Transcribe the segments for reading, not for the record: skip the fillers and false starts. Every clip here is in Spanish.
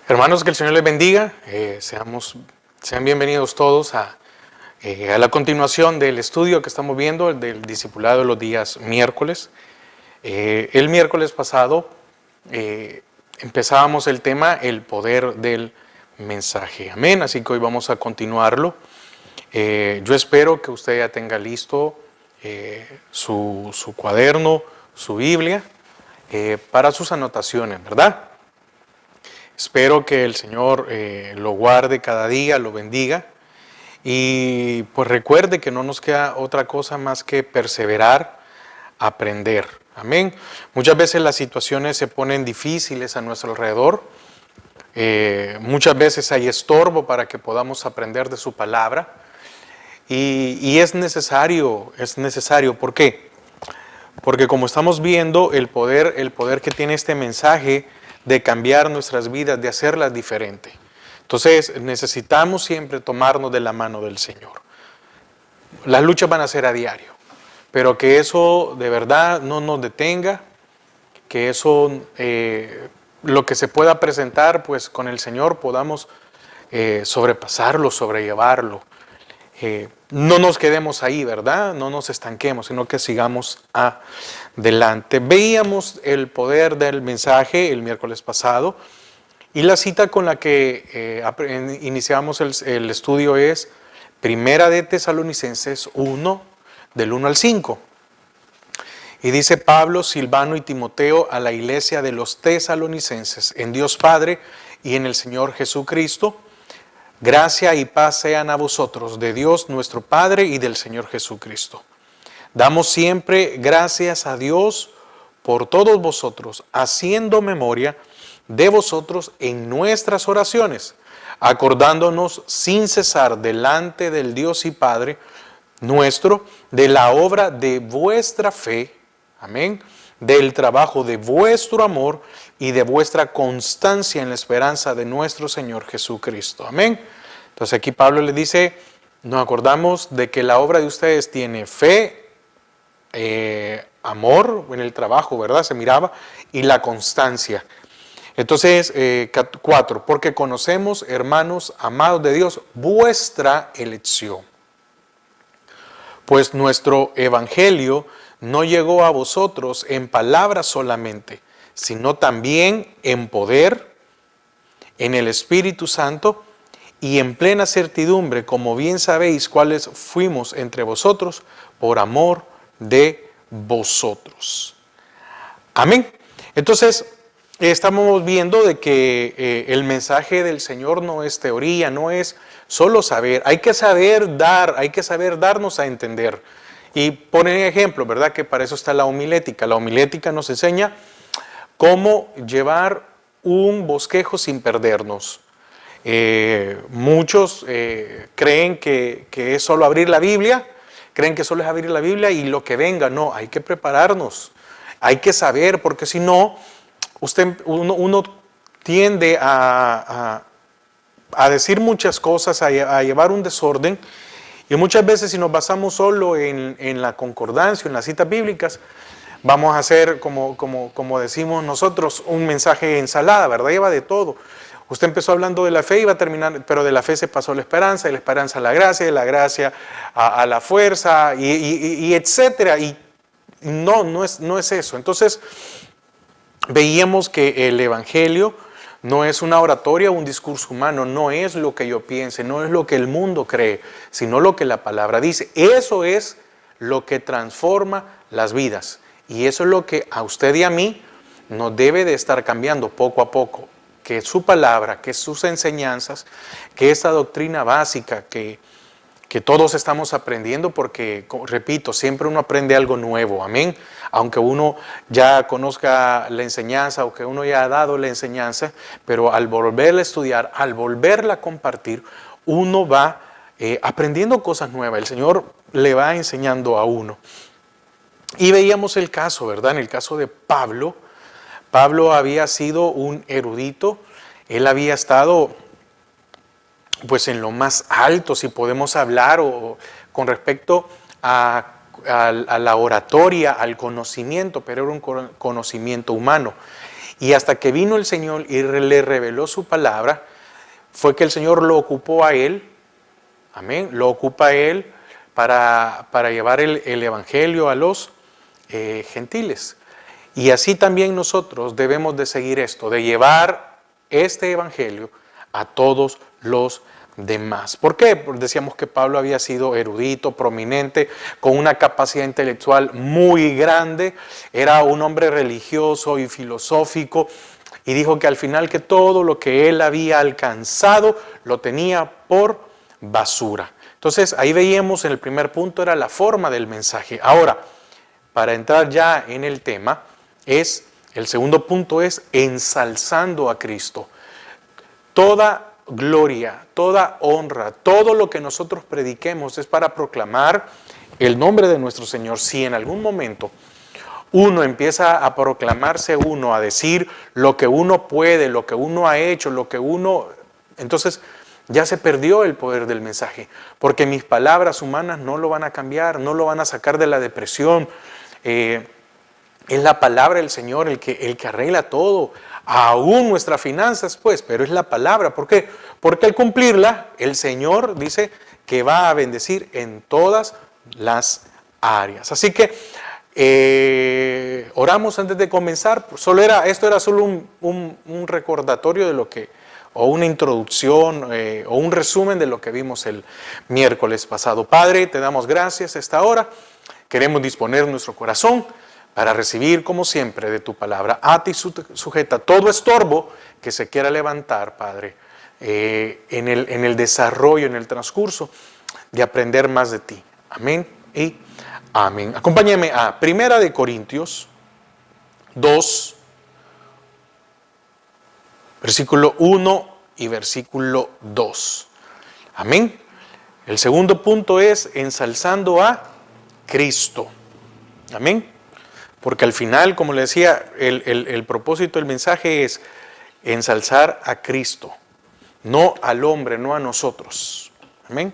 Hermanos, que el Señor les bendiga. Sean bienvenidos todos a la continuación del estudio que estamos viendo, del discipulado de los días miércoles. El miércoles pasado empezábamos el tema, el poder del mensaje. Amén. Así que hoy vamos a continuarlo. Yo espero que usted ya tenga listo su cuaderno, su Biblia, para sus anotaciones, ¿verdad? Espero que el Señor lo guarde cada día, lo bendiga. Y pues recuerde que no nos queda otra cosa más que perseverar, aprender. Amén. Muchas veces las situaciones se ponen difíciles a nuestro alrededor. Muchas veces hay estorbo para que podamos aprender de su palabra. Y es necesario. ¿Por qué? Porque como estamos viendo el poder que tiene este mensaje de cambiar nuestras vidas, de hacerlas diferentes. Entonces necesitamos siempre tomarnos de la mano del Señor. Las luchas van a ser a diario, pero que eso de verdad no nos detenga, que eso, lo que se pueda presentar, pues con el Señor podamos sobrepasarlo, sobrellevarlo. No nos quedemos ahí, ¿verdad? No nos estanquemos, sino que sigamos adelante. Veíamos el poder del mensaje el miércoles pasado y la cita con la que iniciamos el estudio es Primera de Tesalonicenses 1, del 1 al 5. Y dice Pablo, Silvano y Timoteo a la iglesia de los tesalonicenses, en Dios Padre y en el Señor Jesucristo, gracia y paz sean a vosotros, de Dios nuestro Padre y del Señor Jesucristo. Damos siempre gracias a Dios por todos vosotros, haciendo memoria de vosotros en nuestras oraciones, acordándonos sin cesar delante del Dios y Padre nuestro, de la obra de vuestra fe, amén, del trabajo de vuestro amor y de vuestra constancia en la esperanza de nuestro Señor Jesucristo. Amén. Entonces aquí Pablo le dice, nos acordamos de que la obra de ustedes tiene fe, amor en el trabajo, ¿verdad? Se miraba, y la constancia. Entonces, 4, porque conocemos, hermanos amados de Dios, vuestra elección. Pues nuestro evangelio no llegó a vosotros en palabras solamente, sino también en poder, en el Espíritu Santo y en plena certidumbre, como bien sabéis cuáles fuimos entre vosotros, por amor de vosotros. Amén. Entonces, estamos viendo de que el mensaje del Señor no es teoría, no es solo saber. Hay que saber dar, hay que saber darnos a entender. Y ponen ejemplo, ¿verdad? Que para eso está la homilética. La homilética nos enseña cómo llevar un bosquejo sin perdernos. Muchos creen que es solo abrir la Biblia, creen que solo es abrir la Biblia y lo que venga. No, hay que prepararnos, hay que saber, porque si no, uno tiende a decir muchas cosas, a llevar un desorden. Y muchas veces si nos basamos solo en la concordancia, en las citas bíblicas, vamos a hacer, como decimos nosotros, un mensaje de ensalada, ¿verdad? Lleva de todo. Usted empezó hablando de la fe y va a terminar, pero de la fe se pasó a la esperanza, de la esperanza a la gracia, de la gracia a la fuerza, y etcétera. Y no es eso. Entonces, veíamos que el Evangelio no es una oratoria o un discurso humano, no es lo que yo piense, no es lo que el mundo cree, sino lo que la palabra dice. Eso es lo que transforma las vidas. Y eso es lo que a usted y a mí nos debe de estar cambiando poco a poco. Que su palabra, que sus enseñanzas, que esta doctrina básica que todos estamos aprendiendo, porque, repito, siempre uno aprende algo nuevo, amén. Aunque uno ya conozca la enseñanza o que uno ya ha dado la enseñanza, pero al volverla a estudiar, al volverla a compartir, uno va aprendiendo cosas nuevas. El Señor le va enseñando a uno. Y veíamos el caso, ¿verdad? En el caso de Pablo. Pablo había sido un erudito, él había estado pues en lo más alto, si podemos hablar, con respecto a la oratoria, al conocimiento, pero era un conocimiento humano. Y hasta que vino el Señor y le reveló su palabra, fue que el Señor lo ocupó a él, amén, lo ocupa a él para llevar el evangelio a los gentiles. Y así también nosotros debemos de seguir esto, de llevar este evangelio a todos los demás. ¿Por qué? Porque decíamos que Pablo había sido erudito, prominente, con una capacidad intelectual muy grande, era un hombre religioso y filosófico, y dijo que al final que todo lo que él había alcanzado lo tenía por basura. Entonces ahí veíamos en el primer punto era la forma del mensaje. Ahora, para entrar ya en el tema, el segundo punto es ensalzando a Cristo. Toda gloria, toda honra, todo lo que nosotros prediquemos es para proclamar el nombre de nuestro Señor. Si en algún momento uno empieza a proclamarse uno, a decir lo que uno puede, lo que uno ha hecho, lo que uno... Entonces ya se perdió el poder del mensaje, porque mis palabras humanas no lo van a cambiar, no lo van a sacar de la depresión. Es la palabra del Señor el que arregla todo, aún nuestras finanzas, pues, pero es la palabra. ¿Por qué? Porque al cumplirla, el Señor dice que va a bendecir en todas las áreas. Así que oramos antes de comenzar. Esto era solo un recordatorio de lo que, o una introducción, o un resumen de lo que vimos el miércoles pasado. Padre, te damos gracias a esta hora. Queremos disponer nuestro corazón para recibir, como siempre, de tu palabra. A ti sujeta todo estorbo que se quiera levantar, Padre, en el desarrollo, en el transcurso de aprender más de ti. Amén y amén. Acompáñame a 1 Corintios 2, versículo 1 y versículo 2. Amén. El segundo punto es ensalzando a Cristo. Amén. Porque al final, como le decía, el propósito del mensaje es ensalzar a Cristo, no al hombre, no a nosotros. Amén.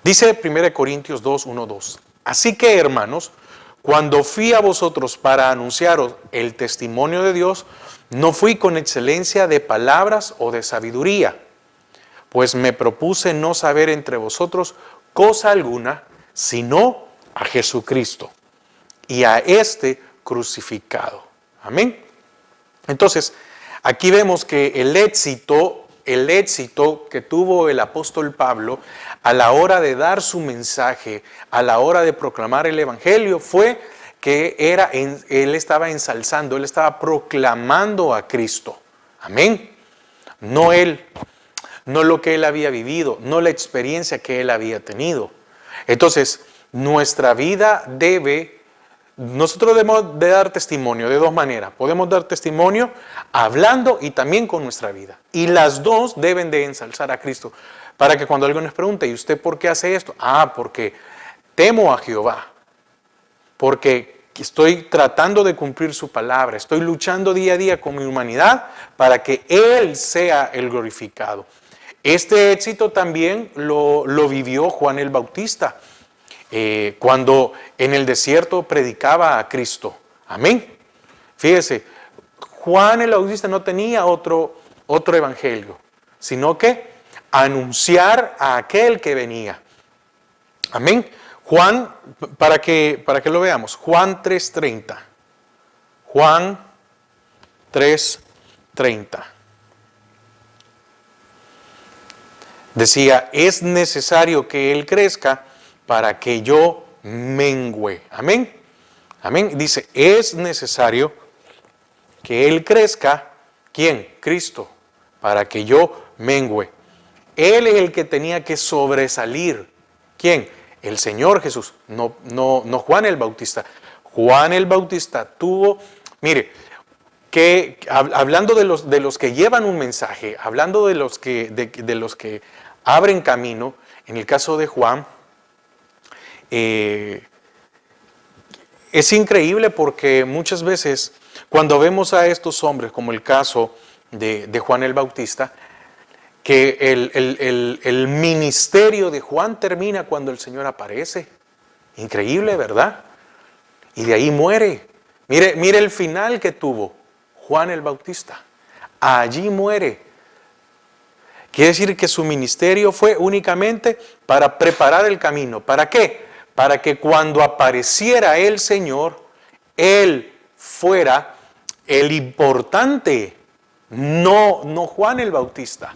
Dice 1 Corintios 2, 1, 2. Así que, hermanos, cuando fui a vosotros para anunciaros el testimonio de Dios, no fui con excelencia de palabras o de sabiduría, pues me propuse no saber entre vosotros cosa alguna, sino a Jesucristo y a este crucificado. Amén. Entonces, aquí vemos que el éxito que tuvo el apóstol Pablo a la hora de dar su mensaje, a la hora de proclamar el evangelio, fue que él estaba ensalzando, él estaba proclamando a Cristo. Amén. No él, no lo que él había vivido, no la experiencia que él había tenido. Entonces, nuestra vida nosotros debemos de dar testimonio de dos maneras. Podemos dar testimonio hablando y también con nuestra vida. Y las dos deben de ensalzar a Cristo. Para que cuando alguien nos pregunte, ¿y usted por qué hace esto? Porque temo a Jehová. Porque estoy tratando de cumplir su palabra. Estoy luchando día a día con mi humanidad para que Él sea el glorificado. Este éxito también lo vivió Juan el Bautista. Cuando en el desierto predicaba a Cristo. Amén. Fíjese, Juan el Bautista no tenía otro evangelio, sino que anunciar a aquel que venía. Amén. Juan, para que lo veamos, Juan 3:30. Juan 3:30. Decía, es necesario que Él crezca para que yo mengüe. Amén. Amén. Dice, es necesario que Él crezca. ¿Quién? Cristo. Para que yo mengüe. Él es el que tenía que sobresalir. ¿Quién? El Señor Jesús. No Juan el Bautista. Juan el Bautista tuvo, mire, que hablando de los que llevan un mensaje, hablando de los que abren camino, en el caso de Juan, es increíble porque muchas veces cuando vemos a estos hombres, como el caso de Juan el Bautista, que el ministerio de Juan termina cuando el Señor aparece. Increíble, ¿verdad? Y de ahí muere. Mire el final que tuvo Juan el Bautista. Allí muere. Quiere decir que su ministerio fue únicamente para preparar el camino. ¿Para qué? Para que cuando apareciera el Señor, Él fuera el importante, no Juan el Bautista.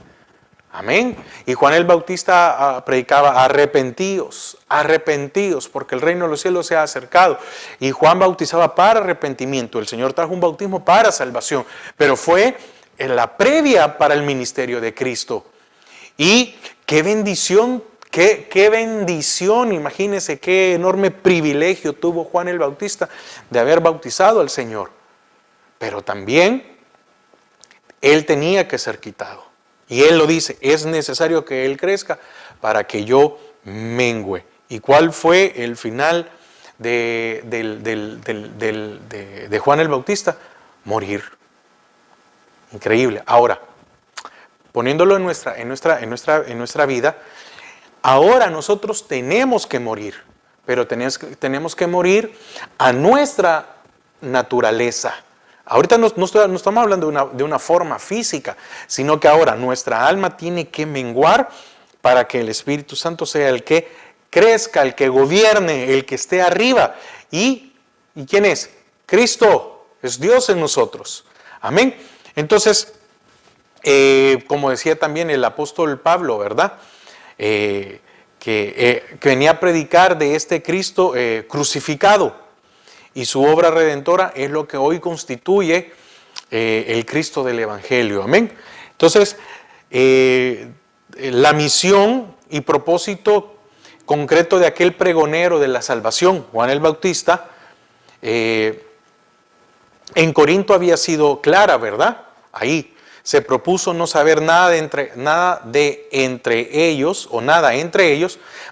Amén. Y Juan el Bautista predicaba: arrepentíos, arrepentíos, porque el reino de los cielos se ha acercado. Y Juan bautizaba para arrepentimiento. El Señor trajo un bautismo para salvación, pero fue en la previa para el ministerio de Cristo. Y qué bendición, qué bendición, imagínense qué enorme privilegio tuvo Juan el Bautista de haber bautizado al Señor. Pero también Él tenía que ser quitado. Y Él lo dice: es necesario que Él crezca para que yo mengüe. ¿Y cuál fue el final de Juan el Bautista? Morir. Increíble. Ahora, poniéndolo en nuestra vida, ahora nosotros tenemos que morir, pero tenemos que morir a nuestra naturaleza. Ahorita no estamos hablando de una forma física, sino que ahora nuestra alma tiene que menguar para que el Espíritu Santo sea el que crezca, el que gobierne, el que esté arriba. ¿Y quién es? Cristo, es Dios en nosotros. Amén. Entonces, como decía también el apóstol Pablo, ¿verdad? Que venía a predicar de este Cristo crucificado. Y su obra redentora es lo que hoy constituye el Cristo del Evangelio. Amén. Entonces, la misión y propósito concreto de aquel pregonero de la salvación, Juan el Bautista, en Corinto había sido clara, ¿verdad? Ahí se propuso no saber nada entre ellos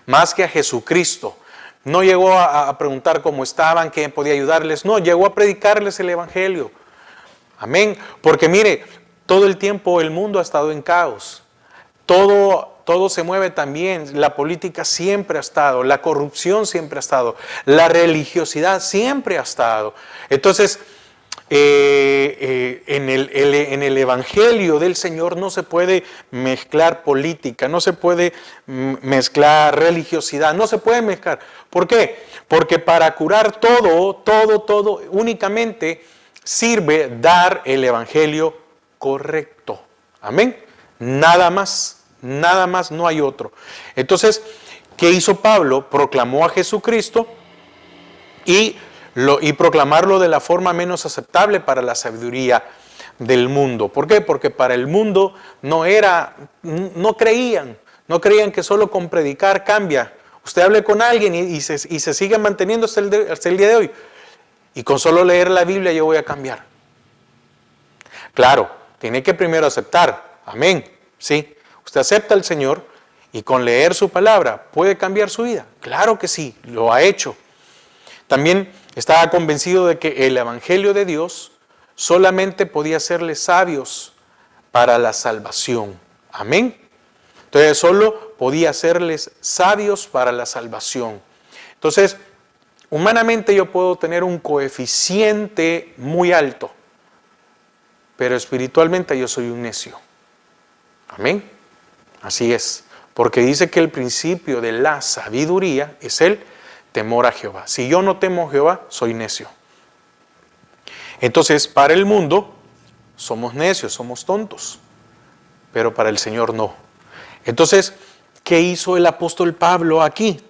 más que a Jesucristo. No llegó a preguntar cómo estaban, quién podía ayudarles. No, llegó a predicarles el Evangelio. Amén. Porque mire, todo el tiempo el mundo ha estado en caos. Todo se mueve también. La política siempre ha estado. La corrupción siempre ha estado. La religiosidad siempre ha estado. Entonces, en el Evangelio del Señor no se puede mezclar política, no se puede mezclar religiosidad, no se puede mezclar. ¿Por qué? Porque para curar todo, únicamente sirve dar el Evangelio correcto. Amén. Nada más, no hay otro. Entonces, ¿qué hizo Pablo? Proclamó a Jesucristo y proclamarlo de la forma menos aceptable para la sabiduría del mundo. ¿Por qué? Porque para el mundo no creían que solo con predicar cambia. Usted hable con alguien y se sigue manteniendo hasta el día de hoy. Y con solo leer la Biblia yo voy a cambiar. Claro, tiene que primero aceptar. Amén. Sí. Usted acepta al Señor y con leer su palabra puede cambiar su vida. Claro que sí, lo ha hecho. También estaba convencido de que el Evangelio de Dios solamente podía hacerles sabios para la salvación. Amén. Entonces solo podía hacerles sabios para la salvación. Entonces, humanamente yo puedo tener un coeficiente muy alto, pero espiritualmente yo soy un necio. Amén. Así es. Porque dice que el principio de la sabiduría es el temor a Jehová. Si yo no temo a Jehová, soy necio. Entonces, para el mundo, somos necios, somos tontos. Pero para el Señor no. Entonces, ¿qué hizo el apóstol Pablo aquí?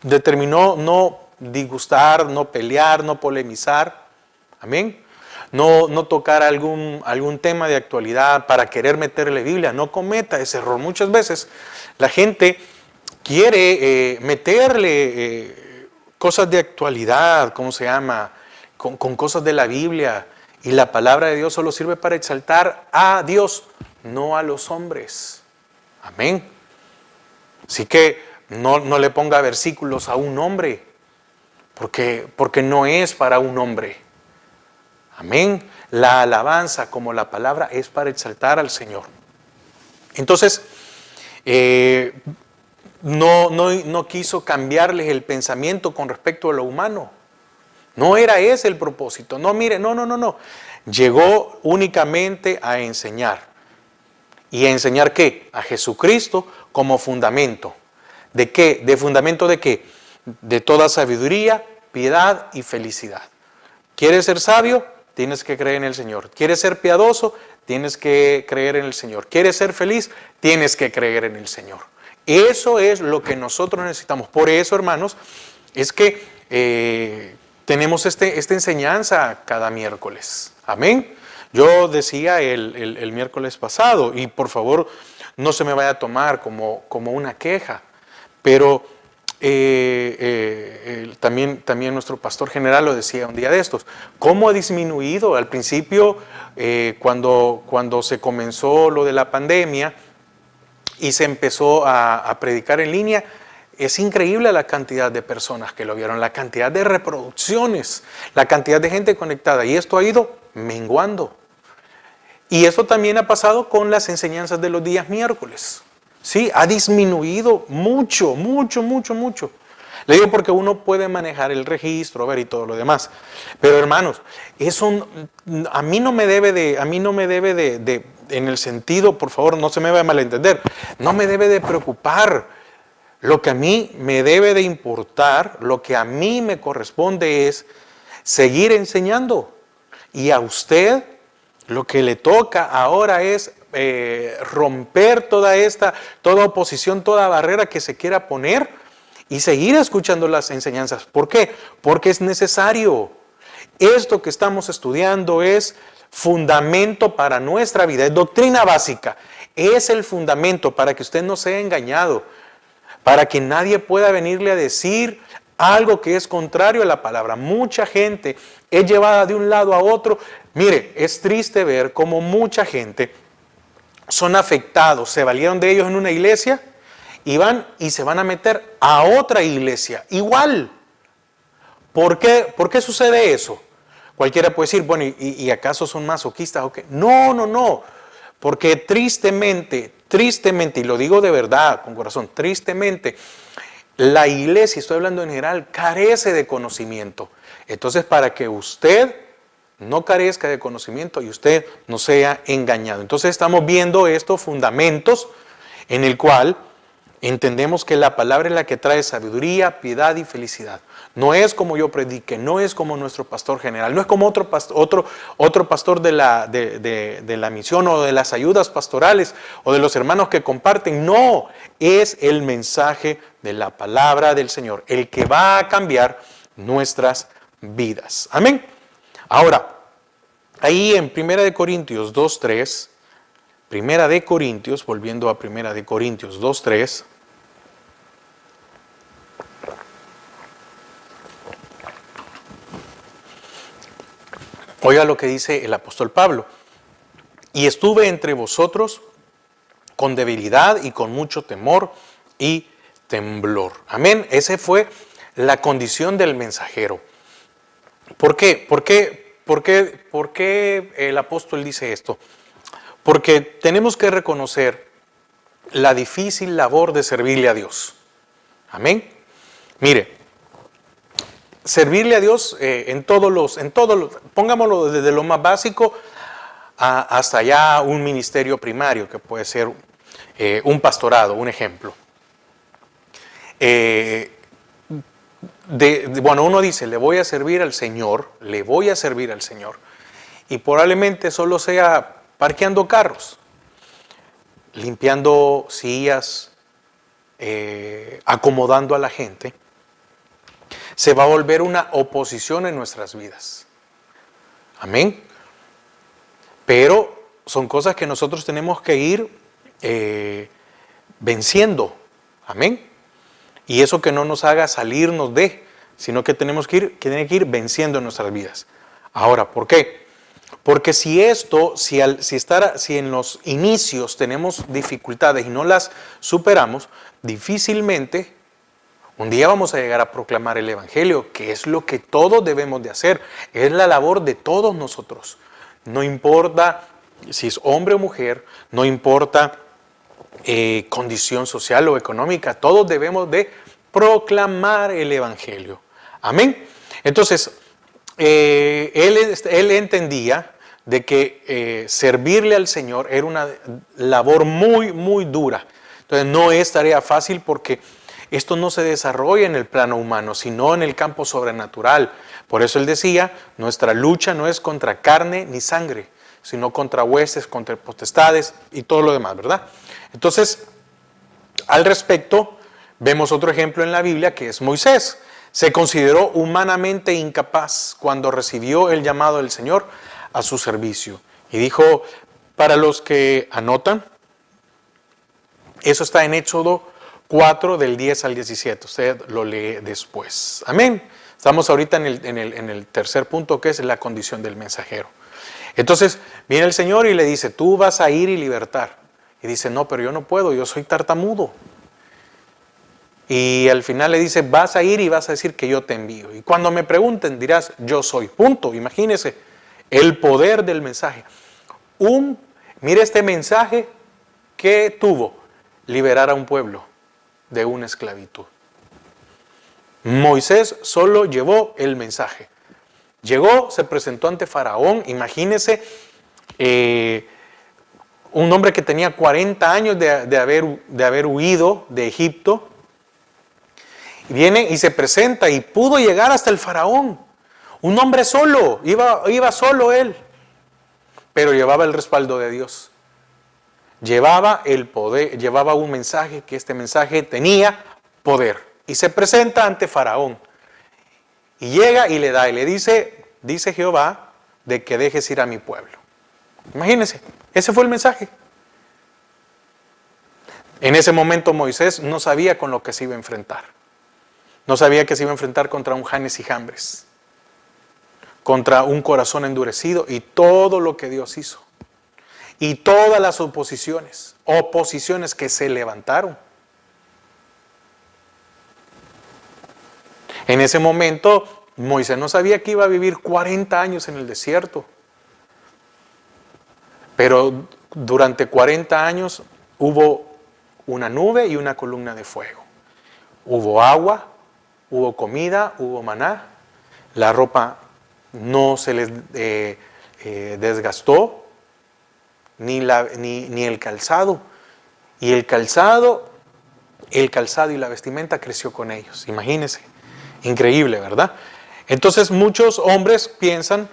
Determinó no disgustar, no pelear, no polemizar. Amén. No tocar algún tema de actualidad para querer meterle Biblia. No cometa ese error. Muchas veces la gente quiere meterle cosas de actualidad, ¿cómo se llama? Con cosas de la Biblia. Y la palabra de Dios solo sirve para exaltar a Dios, no a los hombres. Amén. Así que no le ponga versículos a un hombre, porque no es para un hombre. Amén. La alabanza como la palabra es para exaltar al Señor. Entonces, no quiso cambiarles el pensamiento con respecto a lo humano. No era ese el propósito. No, mire, no. Llegó únicamente a enseñar. ¿Y a enseñar qué? A Jesucristo como fundamento. ¿De qué? ¿De fundamento de qué? De toda sabiduría, piedad y felicidad. ¿Quieres ser sabio? Tienes que creer en el Señor. ¿Quieres ser piadoso? Tienes que creer en el Señor. ¿Quieres ser feliz? Tienes que creer en el Señor. Eso es lo que nosotros necesitamos. Por eso, hermanos, es que tenemos esta enseñanza cada miércoles. Amén. Yo decía el miércoles pasado, y por favor no se me vaya a tomar como una queja, pero también nuestro pastor general lo decía un día de estos. ¿Cómo ha disminuido? Al principio, cuando se comenzó lo de la pandemia y se empezó a predicar en línea, es increíble la cantidad de personas que lo vieron, la cantidad de reproducciones, la cantidad de gente conectada, y esto ha ido menguando. Y esto también ha pasado con las enseñanzas de los días miércoles. Sí, ha disminuido mucho. Le digo porque uno puede manejar el registro, ver y todo lo demás. Pero hermanos, eso a mí no me debe de, en el sentido, por favor, no se me vaya a malentender, no me debe de preocupar. Lo que a mí me debe de importar, lo que a mí me corresponde es seguir enseñando. Y a usted lo que le toca ahora es romper toda oposición, toda barrera que se quiera poner y seguir escuchando las enseñanzas. ¿Por qué? Porque es necesario. Esto que estamos estudiando es fundamento para nuestra vida, es doctrina básica. Es el fundamento para que usted no sea engañado, para que nadie pueda venirle a decir algo que es contrario a la palabra. Mucha gente es llevada de un lado a otro. Mire, es triste ver cómo mucha gente son afectados, se valieron de ellos en una iglesia y van y se van a meter a otra iglesia igual. ¿Por qué sucede eso? Cualquiera puede decir, bueno, ¿y acaso son masoquistas o qué? No, porque tristemente, y lo digo de verdad, con corazón, tristemente, la iglesia, estoy hablando en general, carece de conocimiento. Entonces, para que usted no carezca de conocimiento y usted no sea engañado. Entonces, estamos viendo estos fundamentos en el cual entendemos que la palabra es la que trae sabiduría, piedad y felicidad. No es como yo predique, no es como nuestro pastor general, no es como otro pastor de la misión o de las ayudas pastorales o de los hermanos que comparten. No, es el mensaje de la palabra del Señor, el que va a cambiar nuestras vidas. Amén. Ahora, ahí en 1 Corintios 2:3, volviendo a 1 Corintios 2:3, oiga lo que dice el apóstol Pablo. Y estuve entre vosotros con debilidad y con mucho temor y temblor. Amén. Esa fue la condición del mensajero. ¿Por qué? ¿Por qué el apóstol dice esto? Porque tenemos que reconocer la difícil labor de servirle a Dios. Amén. Mire, servirle a Dios pongámoslo desde lo más básico hasta ya un ministerio primario, que puede ser un pastorado, un ejemplo. Uno dice, le voy a servir al Señor, y probablemente solo sea parqueando carros, limpiando sillas, acomodando a la gente. Se va a volver una oposición en nuestras vidas. Amén. Pero son cosas que nosotros tenemos que ir venciendo. Amén. Y eso que no nos haga salirnos sino que tenemos que ir venciendo en nuestras vidas. Ahora, ¿por qué? Porque si en los inicios tenemos dificultades y no las superamos, difícilmente un día vamos a llegar a proclamar el Evangelio, que es lo que todos debemos de hacer. Es la labor de todos nosotros. No importa si es hombre o mujer, no importa condición social o económica, todos debemos de proclamar el Evangelio. Amén. Entonces, él entendía de que servirle al Señor era una labor muy, muy dura. Entonces no es tarea fácil porque esto no se desarrolla en el plano humano, sino en el campo sobrenatural. Por eso él decía, nuestra lucha no es contra carne ni sangre, sino contra huestes, contra potestades y todo lo demás, ¿verdad? Entonces, al respecto, vemos otro ejemplo en la Biblia que es Moisés. Se consideró humanamente incapaz cuando recibió el llamado del Señor a su servicio. Y dijo, para los que anotan, eso está en Éxodo 4 del 10 al 17. Usted lo lee después. Amén. Estamos ahorita en el tercer punto, que es la condición del mensajero. Entonces, viene el Señor y le dice, tú vas a ir y libertar. Y dice, no, pero yo no puedo, yo soy tartamudo. Y al final le dice, vas a ir y vas a decir que yo te envío. Y cuando me pregunten, dirás, yo soy. Punto. Imagínese el poder del mensaje. Mire este mensaje que tuvo, liberar a un pueblo de una esclavitud. Moisés solo llevó el mensaje. Llegó, se presentó ante Faraón, imagínese, un hombre que tenía 40 años de haber huido de Egipto, viene y se presenta y pudo llegar hasta el Faraón. Un hombre solo, iba solo él, pero llevaba el respaldo de Dios. Llevaba el poder, llevaba un mensaje, que este mensaje tenía poder. Y se presenta ante Faraón. Y llega y le da, y le dice Jehová, de que dejes ir a mi pueblo. Imagínense, ese fue el mensaje. En ese momento Moisés no sabía con lo que se iba a enfrentar. No sabía que se iba a enfrentar contra un Janes y Jambres, contra un corazón endurecido y todo lo que Dios hizo. Y todas las oposiciones que se levantaron. En ese momento Moisés no sabía que iba a vivir 40 años en el desierto. Pero durante 40 años hubo una nube y una columna de fuego. Hubo agua, hubo comida, hubo maná. La ropa no se les desgastó, ni el calzado. Y el calzado y la vestimenta creció con ellos. Imagínense. Increíble, ¿verdad? Entonces muchos hombres piensan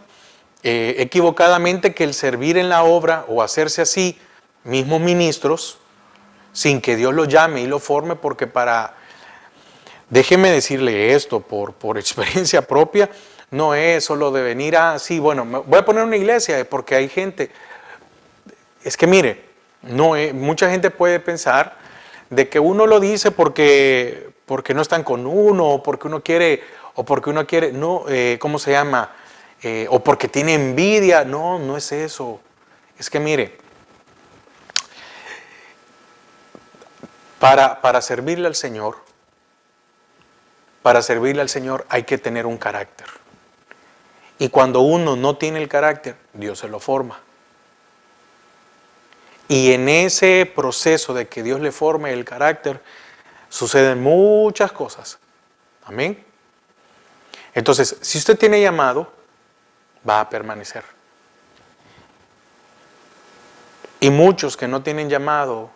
equivocadamente que el servir en la obra o hacerse así, mismos ministros, sin que Dios lo llame y lo forme, porque déjeme decirle esto por experiencia propia, no es solo de venir sí, bueno, voy a poner una iglesia porque hay gente. Es que mire, mucha gente puede pensar de que uno lo dice porque no están con uno, o porque uno quiere, no, ¿cómo se llama? O porque tiene envidia. No, no es eso. Es que mire, para servirle al Señor, hay que tener un carácter. Y cuando uno no tiene el carácter, Dios se lo forma. Y en ese proceso de que Dios le forme el carácter, suceden muchas cosas. Amén. Entonces, si usted tiene llamado, va a permanecer. Y muchos que no tienen llamado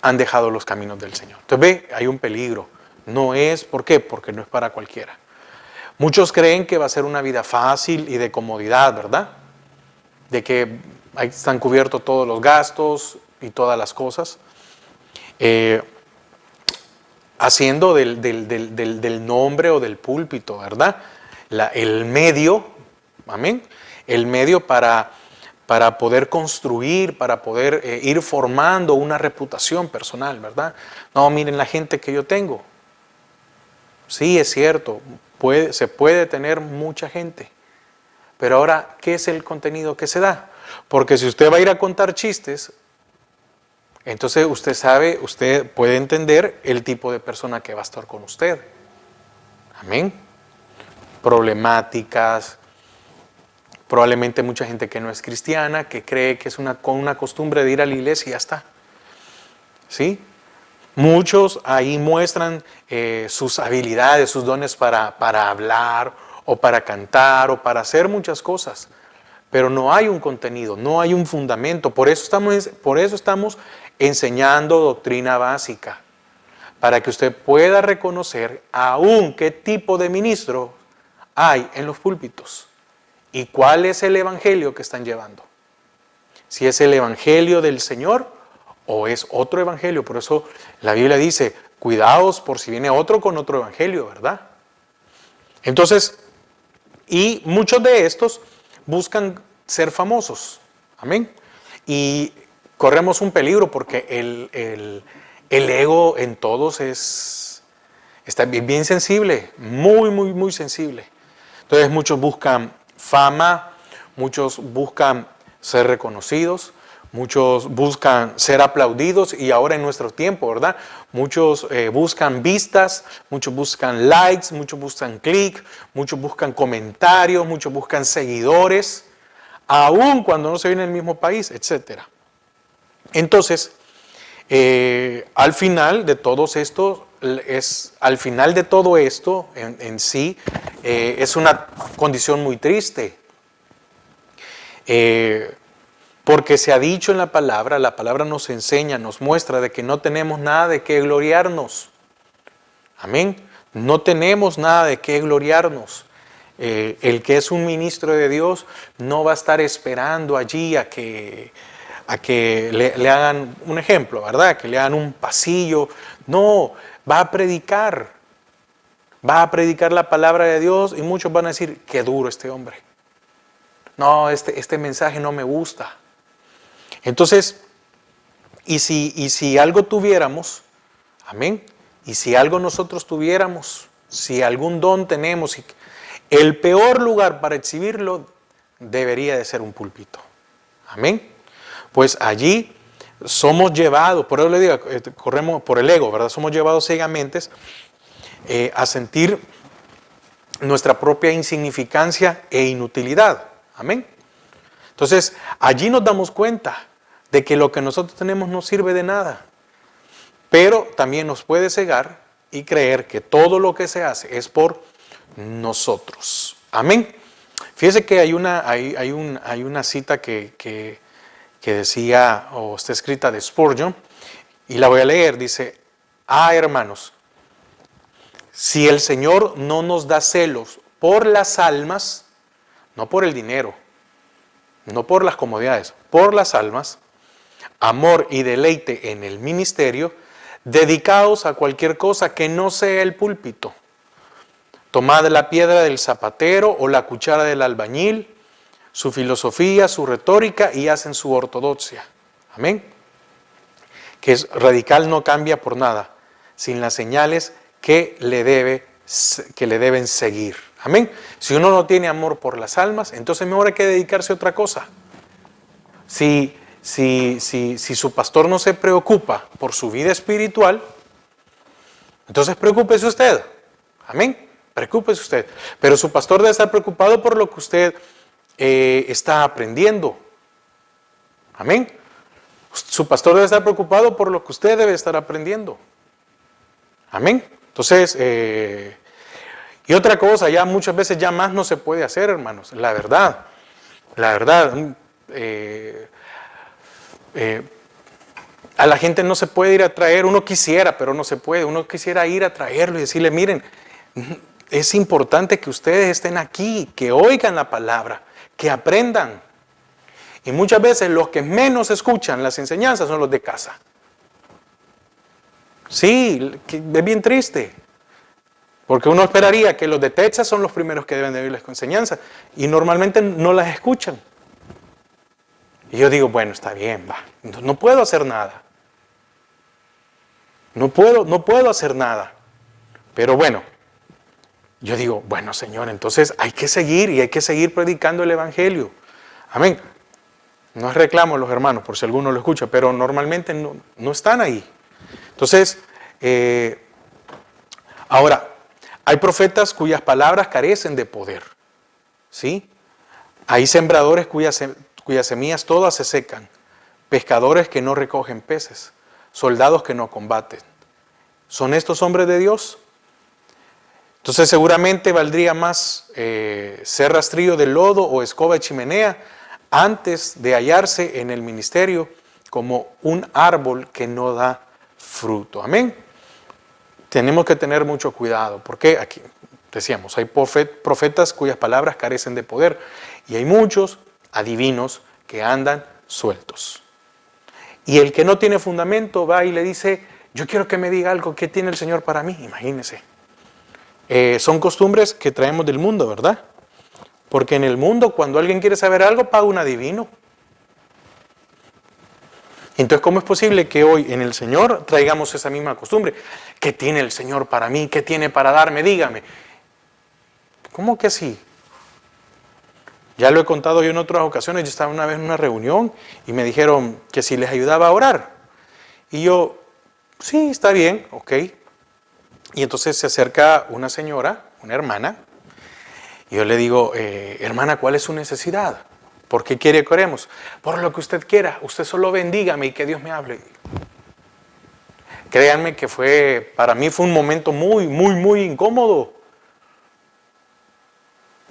han dejado los caminos del Señor. Entonces ve, hay un peligro. No es, ¿por qué? Porque no es para cualquiera. Muchos creen que va a ser una vida fácil y de comodidad, ¿verdad? De que ahí están cubiertos todos los gastos y todas las cosas. Haciendo del nombre o del púlpito, ¿verdad? El medio, amén, el medio para poder construir, para poder ir formando una reputación personal, ¿verdad? No, miren la gente que yo tengo. Sí, es cierto, se puede tener mucha gente, pero ahora, ¿qué es el contenido que se da? Porque si usted va a ir a contar chistes, entonces usted puede entender el tipo de persona que va a estar con usted. Amén. Problemáticas, probablemente mucha gente que no es cristiana, que cree que es una costumbre de ir a la iglesia y ya está. ¿Sí? Muchos ahí muestran sus habilidades, sus dones para hablar o para cantar, o para hacer muchas cosas. Pero no hay un contenido, no hay un fundamento. Por eso estamos enseñando doctrina básica, para que usted pueda reconocer aún qué tipo de ministro hay en los púlpitos y cuál es el evangelio que están llevando. Si es el evangelio del Señor o es otro evangelio. Por eso la Biblia dice, cuidaos por si viene otro con otro evangelio, ¿verdad? Entonces, y muchos de estos buscan ser famosos. Amén. Y corremos un peligro porque el ego en todos está bien sensible, muy sensible. Entonces muchos buscan fama, muchos buscan ser reconocidos, muchos buscan ser aplaudidos y ahora en nuestro tiempo, ¿verdad? Muchos buscan vistas, muchos buscan likes, muchos buscan clic, muchos buscan comentarios, muchos buscan seguidores, aun cuando no se vive en el mismo país, etc. Entonces, al final de todo esto en sí es una condición muy triste. Porque se ha dicho en la palabra nos enseña, nos muestra de que no tenemos nada de qué gloriarnos. Amén. No tenemos nada de qué gloriarnos. El que es un ministro de Dios no va a estar esperando allí a que le hagan un ejemplo, ¿verdad? Que le hagan un pasillo. No, va a predicar la palabra de Dios y muchos van a decir, qué duro este hombre. No, este mensaje no me gusta. Entonces, y si algo tuviéramos, amén, y si algo nosotros tuviéramos, si algún don tenemos, el peor lugar para exhibirlo debería de ser un púlpito. Amén. Pues allí somos llevados, por eso le digo, corremos por el ego, ¿verdad? Somos llevados ciegamente a sentir nuestra propia insignificancia e inutilidad. Amén. Entonces, allí nos damos cuenta de que lo que nosotros tenemos no sirve de nada. Pero también nos puede cegar y creer que todo lo que se hace es por nosotros. Amén. Fíjese que hay una cita que decía, o está escrita de Spurgeon, y la voy a leer. Dice, hermanos, si el Señor no nos da celos por las almas, no por el dinero, no por las comodidades, por las almas, amor y deleite en el ministerio, dedicaos a cualquier cosa que no sea el púlpito. Tomad la piedra del zapatero o la cuchara del albañil, su filosofía, su retórica y hacen su ortodoxia. Amén. Que es radical, no cambia por nada, sin las señales que le deben seguir. Amén. Si uno no tiene amor por las almas, entonces mejor hay que dedicarse a otra cosa. Si su pastor no se preocupa por su vida espiritual, entonces preocúpese usted. Amén. Preocúpese usted. Pero su pastor debe estar preocupado por lo que usted está aprendiendo. Amén. Su pastor debe estar preocupado por lo que usted debe estar aprendiendo. Amén. Entonces, y otra cosa, ya muchas veces ya más no se puede hacer, hermanos. La verdad. A la gente no se puede ir a traer, uno quisiera, pero no se puede. Uno quisiera ir a traerlo y decirle, miren, es importante que ustedes estén aquí, que oigan la palabra, que aprendan. Y muchas veces los que menos escuchan las enseñanzas son los de casa. Sí, es bien triste. Porque uno esperaría que los de Texas son los primeros que deben de oír las enseñanzas. Y normalmente no las escuchan. Y yo digo, bueno, está bien, va. No puedo hacer nada. No puedo hacer nada. Pero bueno, yo digo, bueno, Señor, entonces hay que seguir y hay que seguir predicando el Evangelio. Amén. No es reclamo los hermanos, por si alguno lo escucha, pero normalmente no están ahí. Entonces, ahora, hay profetas cuyas palabras carecen de poder. ¿Sí? Hay sembradores cuyas semillas todas se secan. Pescadores que no recogen peces. Soldados que no combaten. ¿Son estos hombres de Dios? Entonces seguramente valdría más ser rastrillo de lodo o escoba de chimenea antes de hallarse en el ministerio como un árbol que no da fruto. Amén. Tenemos que tener mucho cuidado, porque aquí decíamos, hay profetas cuyas palabras carecen de poder y hay muchos adivinos que andan sueltos. Y el que no tiene fundamento va y le dice, yo quiero que me diga algo, ¿qué tiene el Señor para mí? Imagínense. Son costumbres que traemos del mundo, ¿verdad? Porque en el mundo, cuando alguien quiere saber algo, paga un adivino. Entonces, ¿cómo es posible que hoy en el Señor traigamos esa misma costumbre? ¿Qué tiene el Señor para mí? ¿Qué tiene para darme? Dígame. ¿Cómo que sí? Ya lo he contado yo en otras ocasiones. Yo estaba una vez en una reunión y me dijeron que si les ayudaba a orar. Y yo, sí, está bien, ok. Y entonces se acerca una señora, una hermana, y yo le digo, hermana, ¿cuál es su necesidad? ¿Por qué quiere que oremos? Por lo que usted quiera, usted solo bendígame y que Dios me hable. Créanme que para mí fue un momento muy, muy, muy incómodo.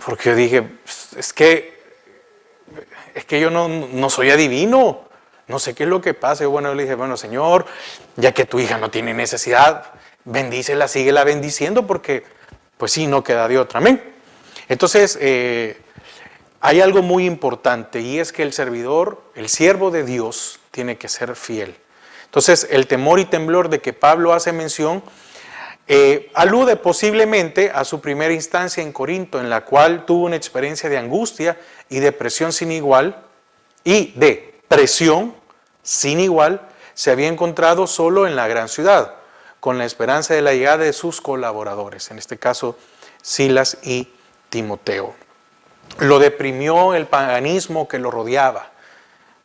Porque yo dije, es que yo no soy adivino, no sé qué es lo que pasa. Y bueno, yo le dije, bueno, Señor, ya que tu hija no tiene necesidad, bendícela, síguela bendiciendo, porque pues sí, no queda de otra. Amén. Entonces, hay algo muy importante y es que el servidor, el siervo de Dios, tiene que ser fiel. Entonces, el temor y temblor de que Pablo hace mención alude posiblemente a su primera instancia en Corinto, en la cual tuvo una experiencia de angustia y depresión sin igual, y de presión sin igual, se había encontrado solo en la gran ciudad, con la esperanza de la llegada de sus colaboradores, en este caso Silas y Timoteo. Lo deprimió el paganismo que lo rodeaba.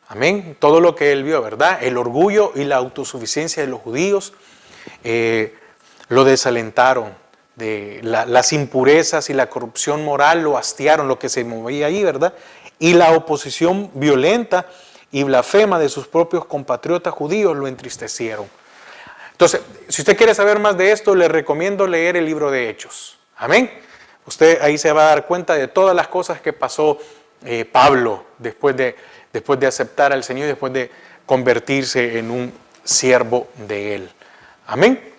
Amén. Todo lo que él vio, ¿verdad? El orgullo y la autosuficiencia de los judíos lo desalentaron. Las impurezas y la corrupción moral lo hastiaron, lo que se movía ahí, ¿verdad? Y la oposición violenta y blasfema de sus propios compatriotas judíos lo entristecieron. Entonces, si usted quiere saber más de esto, le recomiendo leer el libro de Hechos. Amén. Usted ahí se va a dar cuenta de todas las cosas que pasó Pablo después de aceptar al Señor y después de convertirse en un siervo de Él. Amén.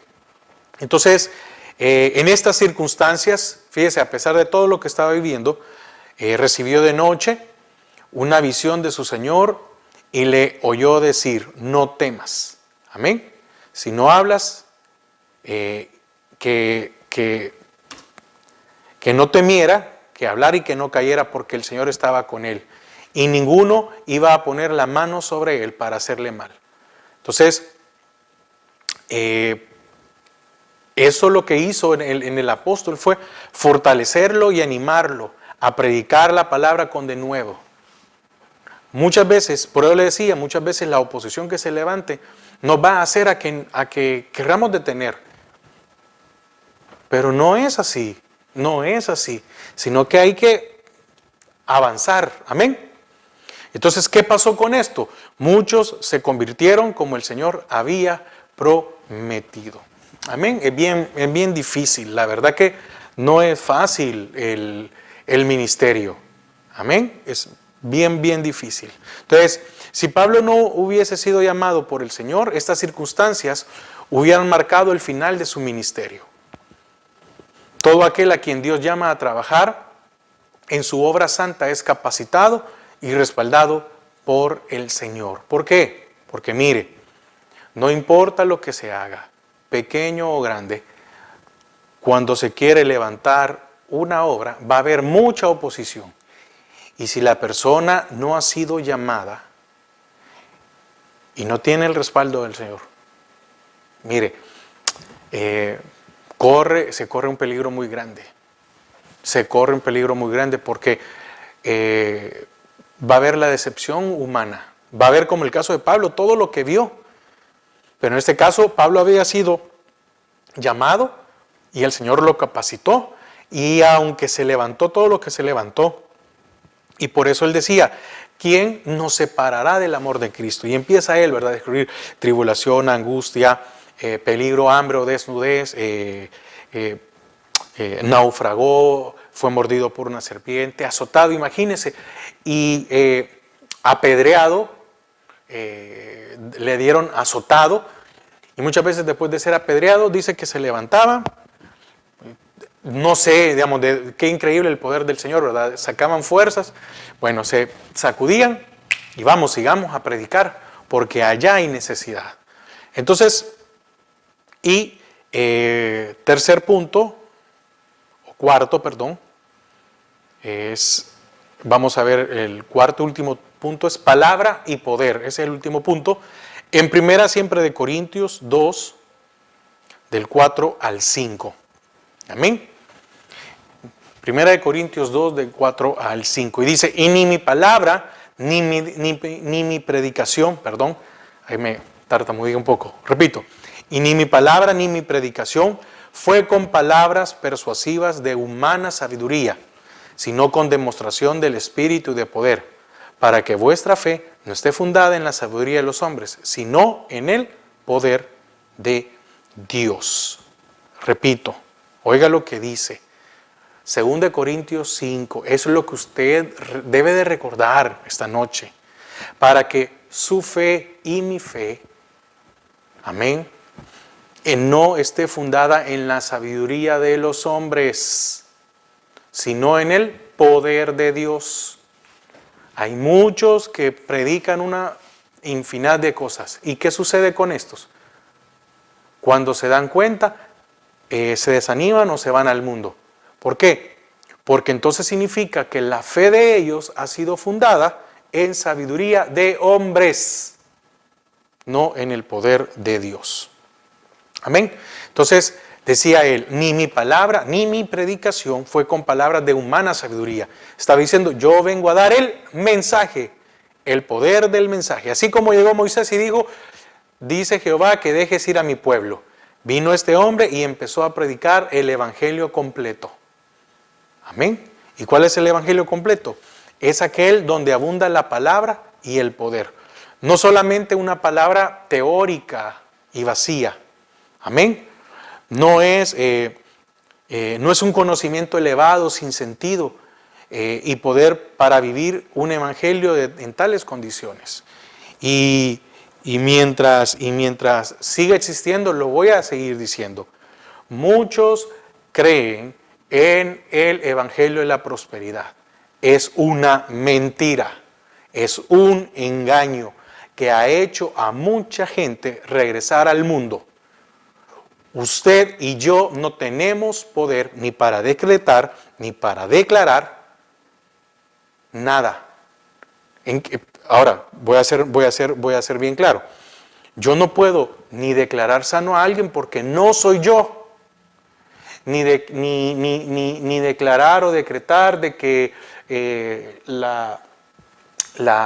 Entonces, en estas circunstancias, fíjese, a pesar de todo lo que estaba viviendo, recibió de noche una visión de su Señor y le oyó decir, no temas. Amén. Si no hablas, que no temiera, que hablara y que no cayera, porque el Señor estaba con él. Y ninguno iba a poner la mano sobre él para hacerle mal. Entonces, eso lo que hizo en el apóstol fue fortalecerlo y animarlo a predicar la palabra con denuedo. Muchas veces, por eso le decía, muchas veces la oposición que se levante nos va a hacer a que querramos detener. Pero no es así, no es así, sino que hay que avanzar. Amén. Entonces, ¿qué pasó con esto? Muchos se convirtieron como el Señor había prometido. Amén. Es bien difícil. La verdad que no es fácil el ministerio. Amén. Es bien difícil. Entonces, si Pablo no hubiese sido llamado por el Señor, estas circunstancias hubieran marcado el final de su ministerio. Todo aquel a quien Dios llama a trabajar en su obra santa es capacitado y respaldado por el Señor. ¿Por qué? Porque mire, no importa lo que se haga, pequeño o grande, cuando se quiere levantar una obra, va a haber mucha oposición. Y si la persona no ha sido llamada y no tiene el respaldo del Señor, mire, se corre un peligro muy grande. Se corre un peligro muy grande porque va a haber la decepción humana. Va a haber, como el caso de Pablo, todo lo que vio. Pero en este caso, Pablo había sido llamado y el Señor lo capacitó. Y aunque se levantó todo lo que se levantó, y por eso él decía, ¿quién nos separará del amor de Cristo? Y empieza él, ¿verdad?, a describir tribulación, angustia, peligro, hambre o desnudez, naufragó, fue mordido por una serpiente, azotado, imagínense, y apedreado, le dieron azotado, y muchas veces después de ser apedreado dice que se levantaba. No sé, digamos, qué increíble el poder del Señor, ¿verdad? Sacaban fuerzas, bueno, se sacudían y vamos, sigamos a predicar, porque allá hay necesidad. Entonces, y tercer punto, o cuarto, perdón, vamos a ver, el cuarto último punto es palabra y poder, ese es el último punto. En primera siempre de Corintios 2, del 4 al 5. Amén. Primera de Corintios 2, del 4 al 5. Y dice, y ni mi palabra, ni mi predicación, perdón, ahí me tartamudeé un poco, repito, y ni mi palabra ni mi predicación fue con palabras persuasivas de humana sabiduría, sino con demostración del Espíritu y de poder, para que vuestra fe no esté fundada en la sabiduría de los hombres, sino en el poder de Dios. Repito, oiga lo que dice. 2 Corintios 5, eso es lo que usted debe de recordar esta noche, para que su fe y mi fe, amén, no esté fundada en la sabiduría de los hombres, sino en el poder de Dios. Hay muchos que predican una infinidad de cosas. ¿Y qué sucede con estos? Cuando se dan cuenta, se desaniman o se van al mundo. ¿Por qué? Porque entonces significa que la fe de ellos ha sido fundada en sabiduría de hombres, no en el poder de Dios. Amén. Entonces, decía él, ni mi palabra, ni mi predicación fue con palabras de humana sabiduría. Estaba diciendo, yo vengo a dar el mensaje, el poder del mensaje. Así como llegó Moisés y dijo, dice Jehová que dejes ir a mi pueblo. Vino este hombre y empezó a predicar el evangelio completo. Amén. ¿Y cuál es el evangelio completo? Es aquel donde abunda la palabra y el poder. No solamente una palabra teórica y vacía. Amén. No es un conocimiento elevado sin sentido y poder para vivir un evangelio en tales condiciones. Y mientras siga existiendo, lo voy a seguir diciendo. Muchos creen en el evangelio de la prosperidad. Es una mentira, es un engaño que ha hecho a mucha gente regresar al mundo. Usted y yo no tenemos poder ni para decretar, ni para declarar nada. Ahora, voy a ser bien claro. Yo no puedo ni declarar sano a alguien porque no soy yo. Ni declarar o decretar de que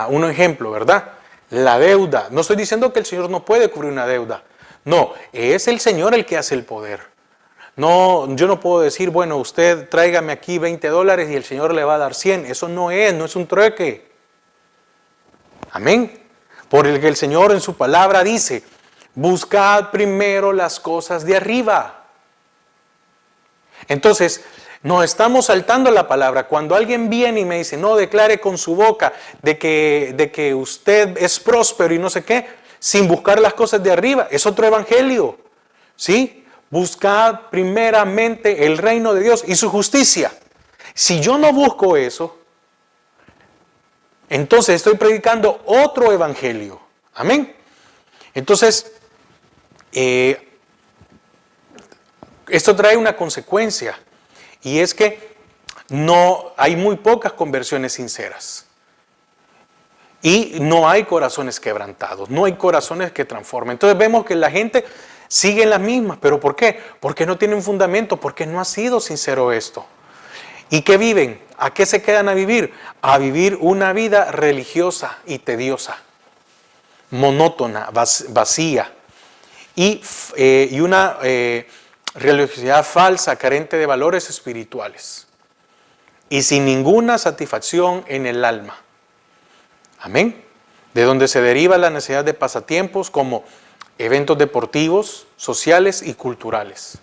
un ejemplo, ¿verdad? La deuda. No estoy diciendo que el Señor no puede cubrir una deuda. No, es el Señor el que hace el poder. No, yo no puedo decir, bueno, usted tráigame aquí $20 y el Señor le va a dar 100. Eso no es un trueque. Amén. Por el que el Señor en su palabra dice, buscad primero las cosas de arriba. Entonces, nos estamos saltando la palabra. Cuando alguien viene y me dice, no, declare con su boca de que usted es próspero y no sé qué, sin buscar las cosas de arriba, es otro evangelio. ¿Sí? Buscad primeramente el reino de Dios y su justicia. Si yo no busco eso, entonces estoy predicando otro evangelio. Amén. Entonces, esto trae una consecuencia y es que hay muy pocas conversiones sinceras y no hay corazones quebrantados, no hay corazones que transformen. Entonces vemos que la gente sigue en las mismas, ¿pero por qué? Porque no tienen fundamento, porque no ha sido sincero esto. ¿Y qué viven? ¿A qué se quedan a vivir? A vivir una vida religiosa y tediosa, monótona, vacía y una religiosidad falsa, carente de valores espirituales y sin ninguna satisfacción en el alma. Amén. De donde se deriva la necesidad de pasatiempos como eventos deportivos, sociales y culturales,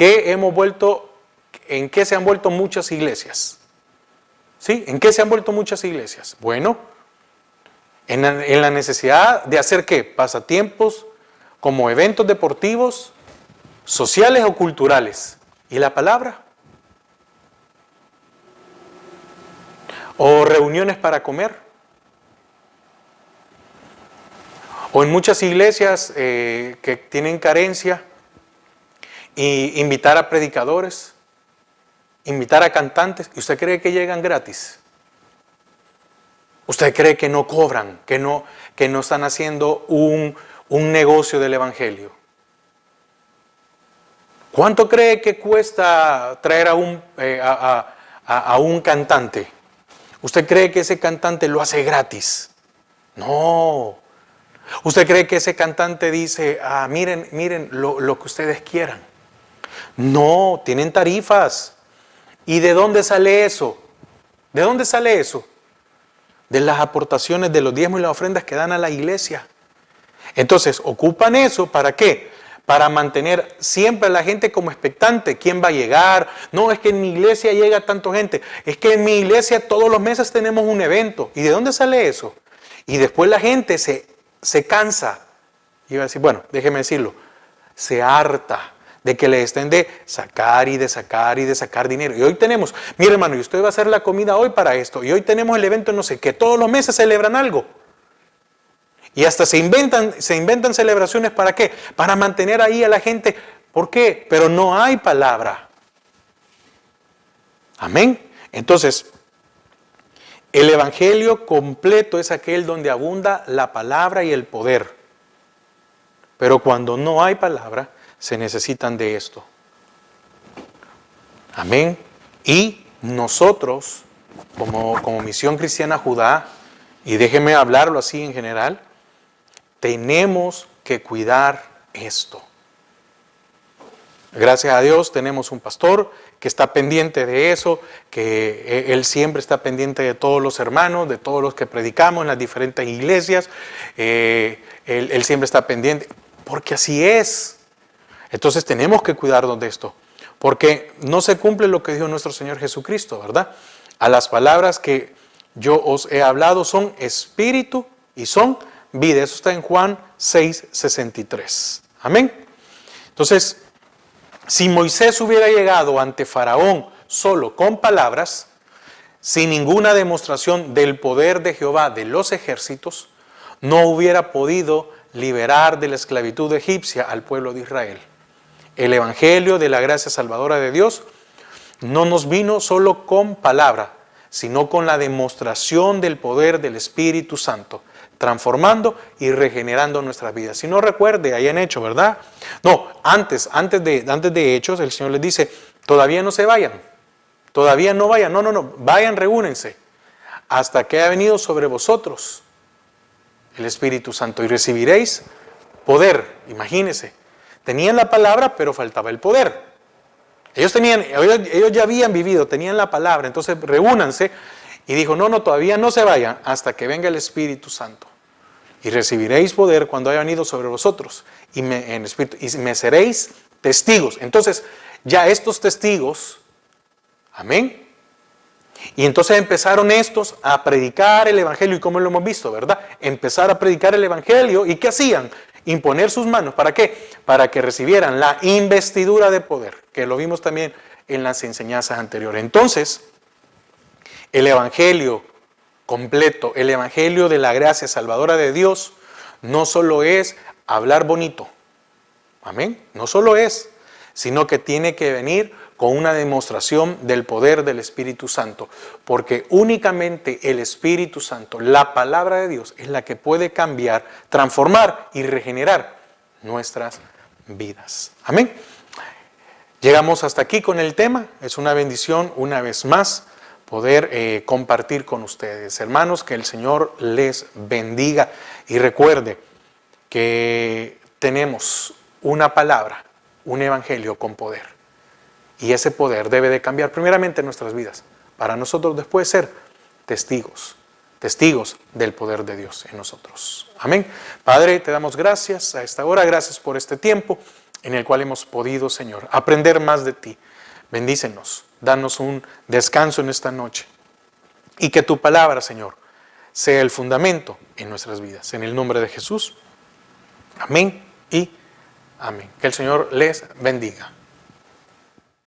¿En qué se han vuelto muchas iglesias? ¿Sí? ¿En qué se han vuelto muchas iglesias? Bueno, en la necesidad de hacer ¿qué? Pasatiempos como eventos deportivos, sociales o culturales. ¿Y la palabra? ¿O reuniones para comer? ¿O en muchas iglesias que tienen carencia, y invitar a predicadores, invitar a cantantes? ¿Y usted cree que llegan gratis? ¿Usted cree que no cobran, que no están haciendo un negocio del evangelio? ¿Cuánto cree que cuesta traer a un cantante? ¿Usted cree que ese cantante lo hace gratis? No. ¿Usted cree que ese cantante dice, miren lo que ustedes quieran? No, tienen tarifas. ¿Y de dónde sale eso? ¿De dónde sale eso? De las aportaciones de los diezmos y las ofrendas que dan a la iglesia. Entonces, ocupan eso, ¿para qué? Para mantener siempre a la gente como expectante. ¿Quién va a llegar? No, es que en mi iglesia llega tanta gente. Es que en mi iglesia todos los meses tenemos un evento. ¿Y de dónde sale eso? Y después la gente se cansa. Y va a decir, bueno, déjeme decirlo, se harta de que le estén de sacar y de sacar y de sacar dinero. Y hoy tenemos, mire hermano, y usted va a hacer la comida hoy para esto. Y hoy tenemos el evento no sé qué. Todos los meses celebran algo. Y hasta se inventan celebraciones, ¿para qué? Para mantener ahí a la gente. ¿Por qué? Pero no hay palabra. Amén. Entonces, el evangelio completo es aquel donde abunda la palabra y el poder. Pero cuando no hay palabra, se necesitan de esto. Amén. Y nosotros, como Misión Cristiana Judá, y déjeme hablarlo así en general, tenemos que cuidar esto. Gracias a Dios tenemos un pastor que está pendiente de eso, que él siempre está pendiente de todos los hermanos, de todos los que predicamos en las diferentes iglesias. Él siempre está pendiente, porque así es. Entonces tenemos que cuidarnos de esto, porque no se cumple lo que dijo nuestro Señor Jesucristo, ¿verdad? A las palabras que yo os he hablado son espíritu y son vida. Eso está en Juan 6:63. Amén. Entonces, si Moisés hubiera llegado ante Faraón solo con palabras, sin ninguna demostración del poder de Jehová de los ejércitos, no hubiera podido liberar de la esclavitud egipcia al pueblo de Israel. El evangelio de la gracia salvadora de Dios no nos vino solo con palabra, sino con la demostración del poder del Espíritu Santo, transformando y regenerando nuestras vidas. Si no recuerde, ahí en Hechos, ¿verdad? No, antes de Hechos, el Señor les dice, todavía no se vayan, todavía no vayan, no, vayan, reúnense, hasta que haya venido sobre vosotros el Espíritu Santo y recibiréis poder. Imagínense, tenían la palabra, pero faltaba el poder. Ellos ya habían vivido, tenían la palabra, entonces reúnanse. Y dijo, no, todavía no se vayan hasta que venga el Espíritu Santo. Y recibiréis poder cuando haya venido sobre vosotros. Y me seréis testigos. Entonces, ya estos testigos, amén. Y entonces empezaron estos a predicar el Evangelio. ¿Y cómo lo hemos visto, verdad? Empezar a predicar el Evangelio. ¿Y qué hacían? Imponer sus manos. ¿Para qué? Para que recibieran la investidura de poder. Que lo vimos también en las enseñanzas anteriores. Entonces, el evangelio completo, el evangelio de la gracia salvadora de Dios, no solo es hablar bonito, amén, no solo es, sino que tiene que venir con una demostración del poder del Espíritu Santo, porque únicamente el Espíritu Santo, la palabra de Dios, es la que puede cambiar, transformar y regenerar nuestras vidas, amén. Llegamos hasta aquí con el tema, es una bendición una vez más poder compartir con ustedes. Hermanos, que el Señor les bendiga y recuerde que tenemos una palabra, un evangelio con poder. Y ese poder debe de cambiar primeramente nuestras vidas, para nosotros después ser testigos del poder de Dios en nosotros. Amén. Padre, te damos gracias a esta hora, gracias por este tiempo. en el cual hemos podido, Señor, aprender más de ti. Bendícenos, danos un descanso en esta noche y que tu palabra, Señor, sea el fundamento en nuestras vidas. En el nombre de Jesús. Amén y amén. Que el Señor les bendiga.